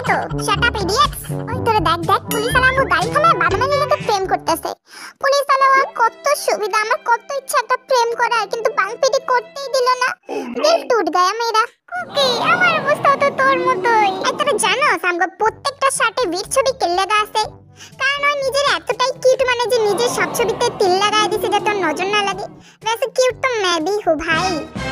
তো shut up idiots. ওই তোরে দেখ দেখ পুলিশ আলা আমু গাড়ি থামায় বাদামালির লগে প্রেম করতেছে। পুলিশ আলা কত সুবিধা, আমার কত ইচ্ছা একটা প্রেম করার, কিন্তু বাংপিটি করতেই দিল না। দিল টুট গায়া মেরা। ওকে আমার অবস্থা তো তোর মতোই। এই তোরা জানোস আমগো প্রত্যেকটা শার্টে বীর ছবি কে লাগা আছে, কারণ ওই নিজের এতটাই কিউট মানে যে নিজের সব ছবিতে তিল লাগায় দিছে যাতে ওর নজর না লাগে। वैसे क्यूट तो मैं भी हूँ भाई।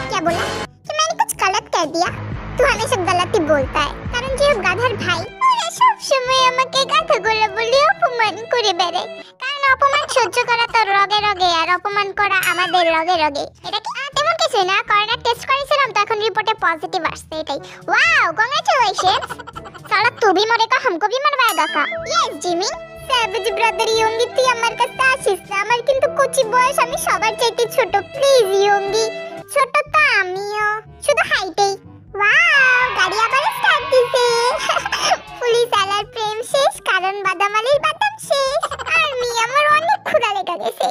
क्या बोला कि मैंने कुछ गलत कह दिया? तू हमेशा गलत ही बोलता है, कारण যে গাধার ভাই ওরে সব সময় আমাকে গাধাগুলো বলে অপমান করে বেড়ায়, কারণ অপমান সহ্য করা তো রগে রগে, আর অপমান করা আমাদের রগে রগে। এটা কি তেমন কিছু না, করোনা টেস্ট করেছিলাম তো এখন রিপোর্টে পজিটিভ আসছে, এটাই। Wow congratulations. साला तू भी मरेगा, हमको भी मरवाएगा का? यस जिमी সাবজ ব্রাদার ইয়ঙ্গি, তুই আমার কাছে আসিস না, আমার কিন্তু কোচি বয়স, আমি সবার চাইতে ছোট। প্লিজ ইয়ঙ্গি, ছোট তো আমিও, শুধু হাইটেই। ওয়াও গাড়ি আবার স্টার্ট দিছে। পুলিশ আলার প্রেম শেষ, কারণ বাদামালির বাদাম শেষ। আর্মি আমার অনেক ক্ষুধা লেগে গেছে,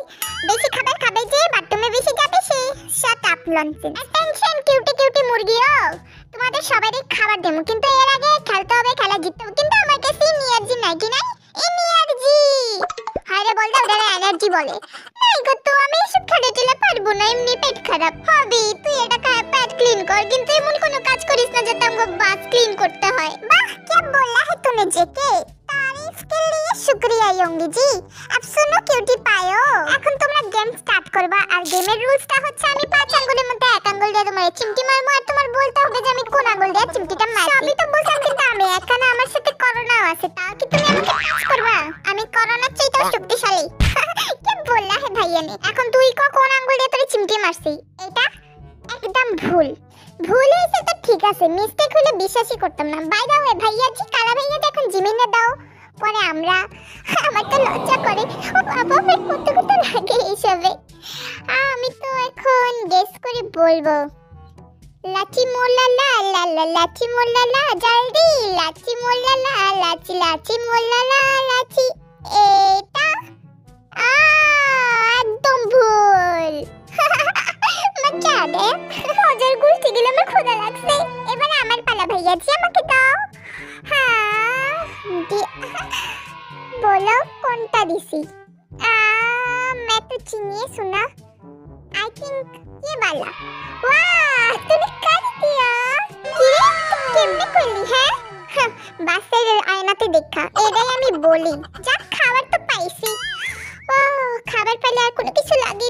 বেশি খাবার খাবে যে বাথরুমে বেশি যাবে সে। Shut up লনসেন। Attention cutie cutie মুরগিও, তোমাদের সবারই খাবার দেবো, কিন্তু এর আগে খেলতে হবে, খেলা জিততে হবে। কিন্তু আমার কাছে এনার্জি নাই, কি নাই এনার্জি। হায়রে বলতে ওটা এনার্জি বলে নাই গো, তো আমি এসব খেলে টেলে পারবো না, এমনি পেট খারাপ হবে। তুই এটা খায় পেট ক্লিন কর, কিন্তু এমন কোনো কাজ করিস না যাতে আমাকে বাস ক্লিন করতে হয়। বাহ क्या बोला है तूने जेके, तारीफ के लिए शुक्रिया योंगी जी। अब सुनो क्यूटी पायो, এখন তোমরা গেম স্টার্ট করবা, আর গেমের রুলসটা হচ্ছে আমি 5 আঙ্গুলের মধ্যে 1 আঙ্গুল দিয়ে তোমার চিমটি মারবো, আর তোমার বলতে হবে যে আমি কোন আঙ্গুল দিয়ে চিমটিটা মারছি। সবই তো বুঝলাম, কিন্তু আমি এখানে আমার সাথে করোনা আছে, তাও কি তুমি আমাকে টাচ করবা? আমি করোনার চাইতেও শক্তিশালী। क्या बोला है भैया ने। এখন তুই কোন আঙ্গুল দিয়ে তোরে চিমটি মারছি? এটা একদম ভুল। ভুল হয়েছে তো ঠিক আছে, মিস্টেক হলে বিশ্বাসই করতাম না। বাই দ্য ওয়ে ভাইয়া জি, কালা ভাইয়া এখন জিমিনে দাও, পরে আমরা। আমার তো লজ্জা করে, ও বাবা আমার কত কত লাগে এইসবে। আমি তো এখন গেস করে বলবো লাচি মোল্লা লা লা লা, লাচি মোল্লা লা, জলদি লাচি মোল্লা লা, লাচি লাচি মোল্লা লা লাচি। এটা একদম ভুল। মজা দে, মজার গুল ঠিক গেল, আমার ক্ষুধা লাগছে। এবারে আমার পালা ভাইয়া জি, আমাকে দাও। হ্যাঁ बोलो কোনটা দিছি? मैं तो चिनिए सुना, आई थिंक ये वाला। वाह तूने कर दिया, ये কেমনে করলি? হ্যাঁ বাসের আয়নাতে দেখা, এটাই আমি বলি। যা খাবার তো পাইছি, ও খাবার পেলে আর কোনো কিছু লাগে